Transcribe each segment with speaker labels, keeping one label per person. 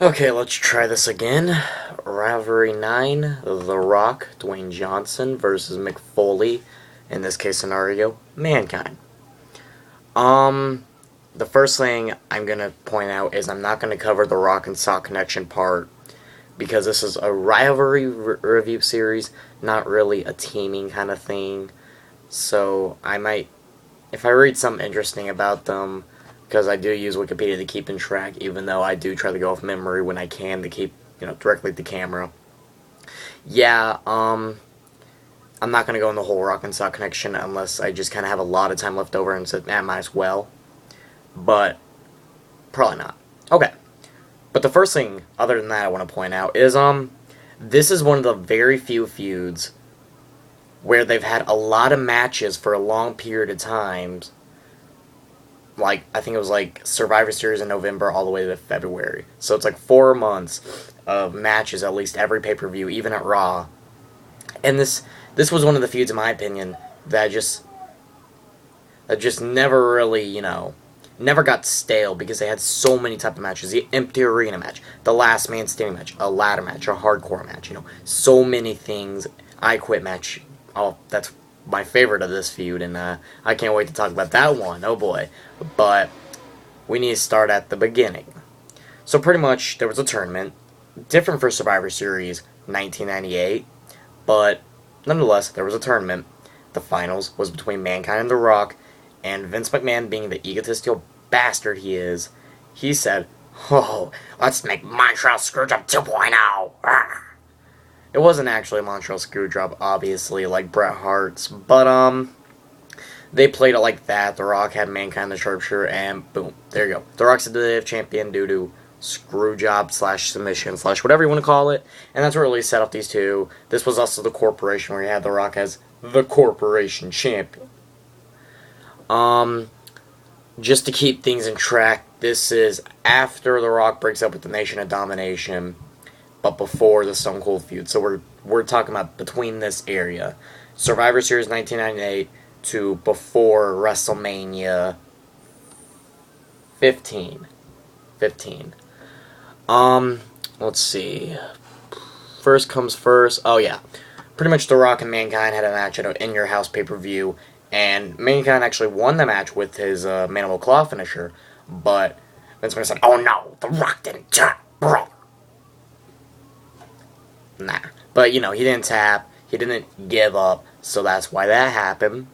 Speaker 1: Okay, let's try this again. Rivalry 9, The Rock, Dwayne Johnson versus Mick Foley. In this case scenario, Mankind. Um, the first thing I'm going to point out is I'm not going to cover the Rock and Sock Connection part because this is a rivalry review series, not really a teaming kind of thing. So I might, if I read something interesting about them, because I do use Wikipedia to keep in track, even though I do try to go off memory when I can to keep, directly at the camera. Yeah, I'm not going to go in the whole Rock and Sock Connection unless I just kind of have a lot of time left over and said, might as well. But, probably not. Okay. But the first thing, other than that, I want to point out is, this is one of the very few feuds where they've had a lot of matches for a long period of time. Like, I think it was like Survivor Series in November all the way to February. So it's like 4 months of matches, at least every pay-per-view, even at Raw. And this was one of the feuds, in my opinion, that just never really, never got stale because they had so many type of matches. The empty arena match, the last man standing match, a ladder match, a hardcore match, so many things. I Quit match. Oh, that's my favorite of this feud, and I can't wait to talk about that one. Oh boy. But we need to start at the beginning. So pretty much there was a tournament, different for Survivor Series 1998, but nonetheless there was a tournament. The finals was between Mankind and The Rock, and Vince McMahon, being the egotistical bastard he is, he said, "Oh, let's make Montreal Screwjob 2.0." It wasn't actually a Montreal Screwjob, obviously, like Bret Hart's, but they played it like that. The Rock had Mankind the Sharpshooter, and boom, there you go. The Rock's the WWF champion due to screwjob slash submission slash whatever you want to call it, and that's what really set up these two. This was also the corporation where you had The Rock as the corporation champion. Just to keep things in track, this is after The Rock breaks up with the Nation of Domination, but before the Stone Cold feud. So we're talking about between this area, Survivor Series 1998 to before WrestleMania 15. Let's see. First comes first. Oh yeah, pretty much The Rock and Mankind had a match at an In Your House pay-per-view, and Mankind actually won the match with his Mandible Claw finisher, but Vince McMahon said, "Oh no, The Rock didn't tap, bro." Nah. But, he didn't tap. He didn't give up. So that's why that happened.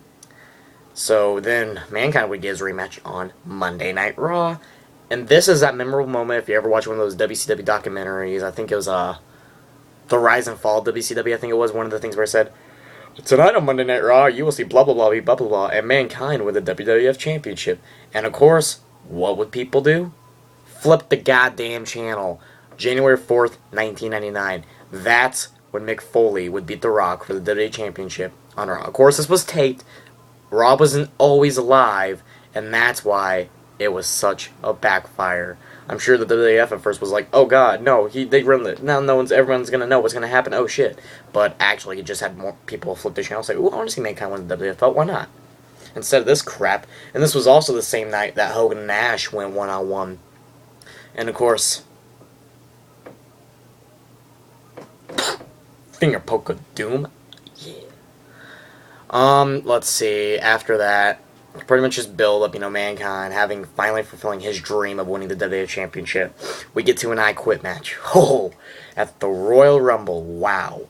Speaker 1: So then Mankind would get his rematch on Monday Night Raw. And this is that memorable moment if you ever watch one of those WCW documentaries. I think it was The Rise and Fall of WCW. I think it was one of the things where it said, "Tonight on Monday Night Raw, you will see blah blah blah blah blah blah and Mankind with the WWF Championship." And of course, what would people do? Flip the goddamn channel. January 4th, 1999. That's when Mick Foley would beat The Rock for the WWE Championship on Raw. Of course, this was taped. Rob wasn't always alive, and that's why it was such a backfire. I'm sure the WWF at first was like, "Oh God, no, they run it now. Everyone's gonna know what's gonna happen. Oh shit!" But actually, it just had more people flip the channel and say, "Ooh, I want to see Mankind win the WWF belt. Why not?" Instead of this crap. And this was also the same night that Hogan and Nash went 1-on-1, and of course, finger poke of doom. Yeah. Let's see. After that, pretty much just build up, Mankind having finally fulfilling his dream of winning the WWE Championship. We get to an I Quit match. Oh, at the Royal Rumble. Wow.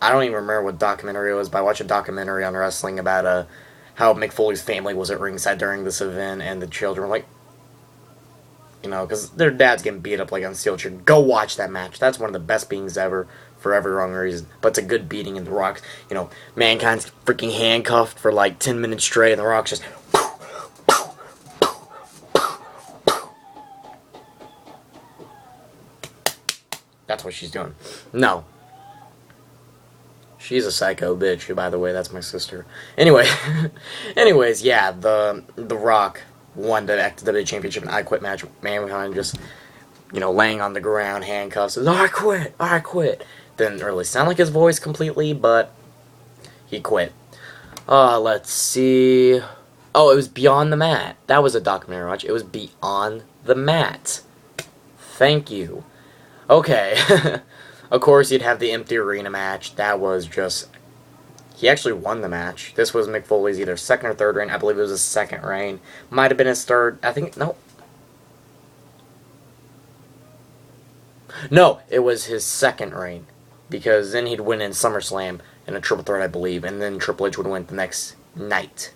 Speaker 1: I don't even remember what documentary it was, but I watched a documentary on wrestling about how Mick Foley's family was at ringside during this event, and the children were like, because their dad's getting beat up like on steel chair. Go watch that match. That's one of the best beatings ever for every wrong reason. But it's a good beating in The Rock's. Mankind's freaking handcuffed for like 10 minutes straight, and The Rock's just. That's what she's doing. No. She's a psycho bitch, by the way. That's my sister. Anyway. Anyways, yeah, the Rock won the WWE Championship in I Quit match. Mankind just, laying on the ground, handcuffs, says, I quit. Didn't really sound like his voice completely, but he quit. Let's see. Oh, it was Beyond the Mat. That was a documentary watch. It was Beyond the Mat. Thank you. Okay. Of course, you'd have the empty arena match. That was just... He actually won the match. This was Mick Foley's either second or third reign. I believe it was his second reign. Might have been his third. I think... No. No, it was his second reign. Because then he'd win in SummerSlam in a triple threat, I believe. And then Triple H would win the next night.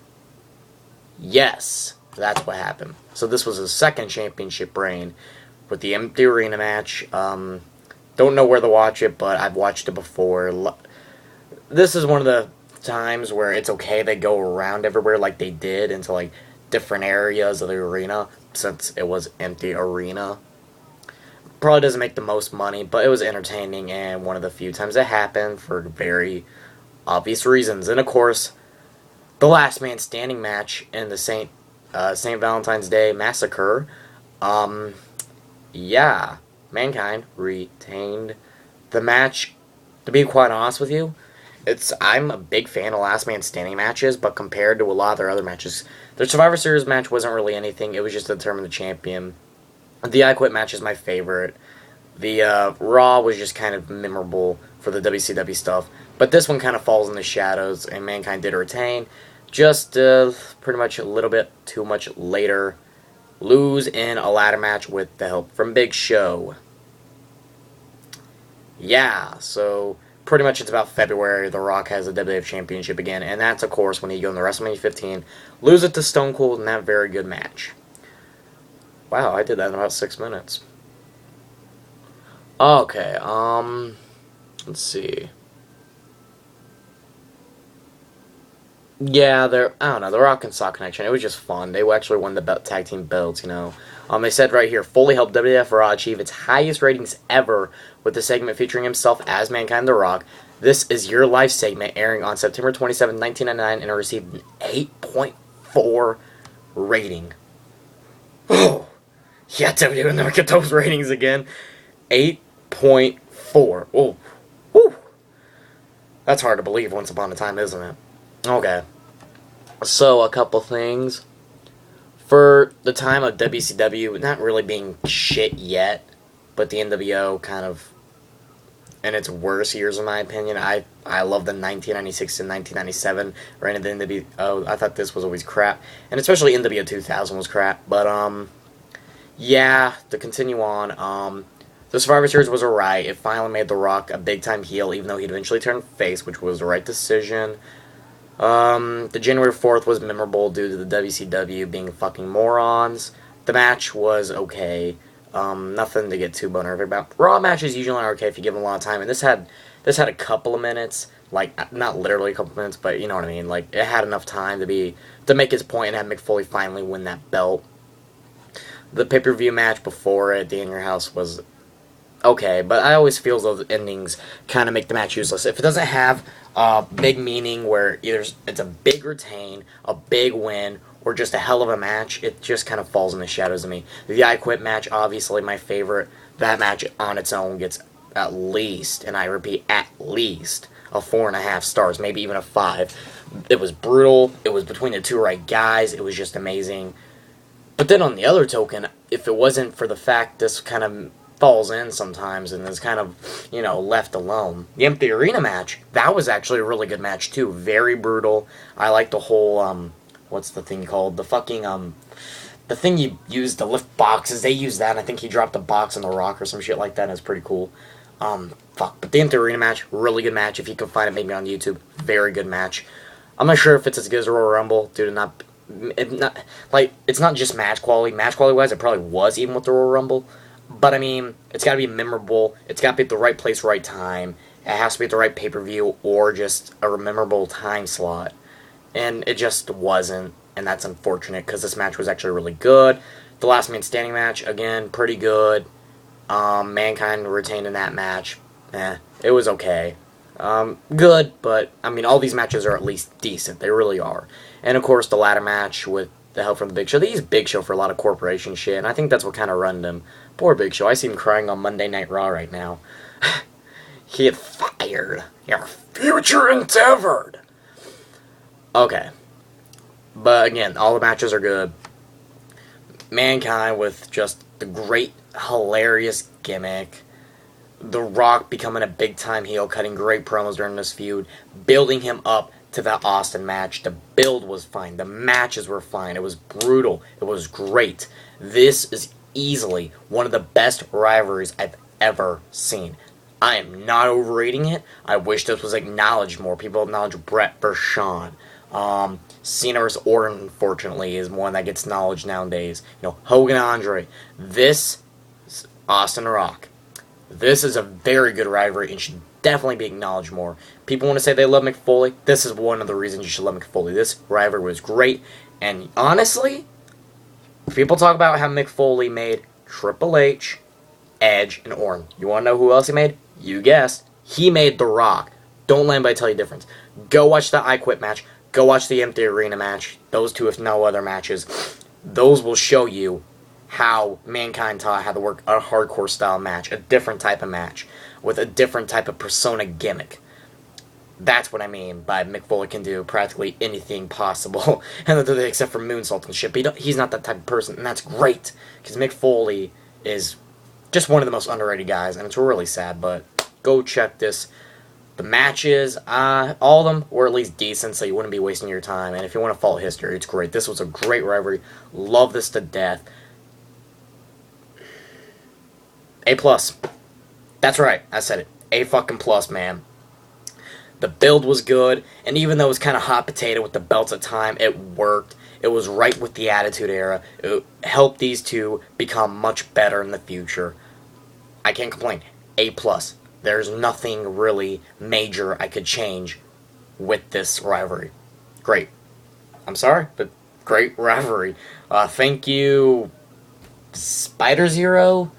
Speaker 1: Yes. That's what happened. So this was his second championship reign with the empty arena match. Don't know where to watch it, but I've watched it before. This is one of the times where it's okay they go around everywhere like they did into like different areas of the arena since it was empty arena. Probably doesn't make the most money, but it was entertaining and one of the few times it happened for very obvious reasons. And of course, the last man standing match in the St. Valentine's Day Massacre. Yeah, Mankind retained the match. To be quite honest with you, I'm a big fan of last man standing matches, but compared to a lot of their other matches, their Survivor Series match wasn't really anything. It was just to determine the champion. The I Quit match is my favorite. The Raw was just kind of memorable for the WCW stuff, but this one kind of falls in the shadows, and Mankind did retain. Just pretty much a little bit too much later, lose in a ladder match with the help from Big Show. Yeah, so pretty much it's about February. The Rock has the WWF Championship again, and that's, of course, when he go in the WrestleMania 15, lose it to Stone Cold in that very good match. Wow, I did that in about 6 minutes. Okay, let's see. Yeah, I don't know, the Rock and Sock connection, it was just fun. They actually won the tag team belts, you know. They said right here, Foley helped WWF Raw achieve its highest ratings ever with the segment featuring himself as Mankind the Rock. This is Your Life segment airing on September 27, 1999, and it received an 8.4 rating. Oh, yeah, WWE never get those ratings again. 8.4. Oh, whew. That's hard to believe once upon a time, isn't it? Okay. So, a couple things. For the time of WCW, not really being shit yet, but the NWO kind of in its worst years, in my opinion. I love the 1996 and 1997 reign of the NWO. I thought this was always crap. And especially NWO 2000 was crap. But, yeah, to continue on, the Survivor Series was alright. It finally made The Rock a big-time heel, even though he'd eventually turn face, which was the right decision. The January 4th was memorable due to the WCW being fucking morons. The match was okay. Nothing to get too bone-nervy about. Raw matches usually are okay if you give them a lot of time, and this had a couple of minutes, like, not literally a couple of minutes, but you know what I mean, like, it had enough time to make its point and have Mick Foley finally win that belt. The pay-per-view match before it, Day in Your House, was okay, but I always feel those endings kind of make the match useless. If it doesn't have a big meaning where either it's a big retain, a big win, or just a hell of a match, it just kind of falls in the shadows of me. The I Quit match, obviously my favorite. That match on its own gets at least, and I repeat, at least, a 4.5 stars, maybe even a 5. It was brutal. It was between the two right guys. It was just amazing. But then on the other token, if it wasn't for the fact this kind of falls in sometimes and is kind of, you know, left alone. The Empty Arena match, that was actually a really good match too. Very brutal. I like the whole, what's the thing called? The fucking, the thing you use to lift boxes. They use that, and I think he dropped a box on the Rock or some shit like that, and it's pretty cool. But the Empty Arena match, really good match. If you can find it, maybe on YouTube. Very good match. I'm not sure if it's as good as Royal Rumble due to it's not just match quality. Match quality wise, it probably was even with the Royal Rumble. But, I mean, it's got to be memorable. It's got to be at the right place, right time. It has to be at the right pay-per-view or just a memorable time slot. And it just wasn't, and that's unfortunate because this match was actually really good. The Last Man Standing match, again, pretty good. Mankind retained in that match. It was okay. Good, but, I mean, all these matches are at least decent. They really are. And, of course, the ladder match with the help from the Big Show. They use Big Show for a lot of corporation shit, and I think that's what kind of ruined him. Poor Big Show. I see him crying on Monday Night Raw right now. He get fired. Your future endeavored. Okay. But again, all the matches are good. Mankind with just the great hilarious gimmick. The Rock becoming a big time heel, cutting great promos during this feud, building him up to that Austin match. The build was fine. The matches were fine. It was brutal. It was great. This is easily one of the best rivalries I've ever seen. I am not overrating it. I wish this was acknowledged more. People acknowledge Brett versus Shawn. Cena vs. Orton, unfortunately, is one that gets knowledge nowadays. Hogan Andre. This is Austin Rock. This is a very good rivalry and should definitely be acknowledged more. People want to say they love Mick Foley. This is one of the reasons you should love Mick Foley. This rivalry was great. And honestly, people talk about how Mick Foley made Triple H, Edge, and Orton. You want to know who else he made? You guessed. He made The Rock. Don't let anybody tell you the difference. Go watch the I Quit match. Go watch the Empty Arena match. Those two, if no other matches. Those will show you how Mankind taught how to work a hardcore style match, a different type of match, with a different type of persona gimmick. That's what I mean by Mick Foley can do practically anything possible, except for moonsault and shit. But he's not that type of person, and that's great, because Mick Foley is just one of the most underrated guys, and it's really sad, but go check this. The matches, all of them were at least decent, so you wouldn't be wasting your time, and if you want to follow history, it's great. This was a great rivalry. Love this to death. A+. That's right, I said it. A fucking plus, man. The build was good, and even though it was kind of hot potato with the belts at time, it worked. It was right with the Attitude Era. It helped these two become much better in the future. I can't complain. A+. There's nothing really major I could change with this rivalry. Great. I'm sorry, but great rivalry. Thank you, Spider Zero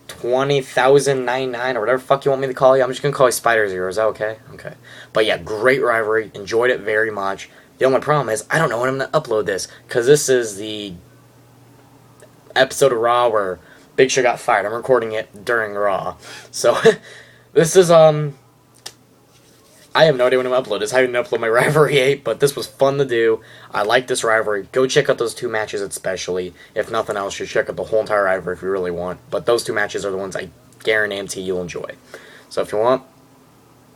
Speaker 1: 20,099 or whatever the fuck you want me to call you. I'm just gonna call you Spider Zero. Is that okay? Okay. But yeah, great rivalry. Enjoyed it very much. The only problem is I don't know when I'm gonna upload this, because this is the episode of Raw where Big Show got fired. I'm recording it during Raw, so this is I have no idea when I'm gonna upload this. I didn't upload my Rivalry 8, but this was fun to do. I like this rivalry. Go check out those two matches especially. If nothing else, you should check out the whole entire rivalry if you really want. But those two matches are the ones I guarantee you'll enjoy. So if you want,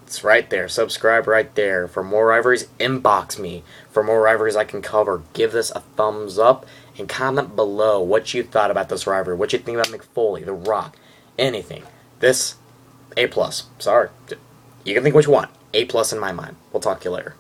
Speaker 1: it's right there. Subscribe right there. For more rivalries, inbox me. For more rivalries I can cover, give this a thumbs up. And comment below what you thought about this rivalry. What you think about Mick Foley, The Rock, anything. This, A+. Sorry. You can think what you want. A+ in my mind. We'll talk to you later.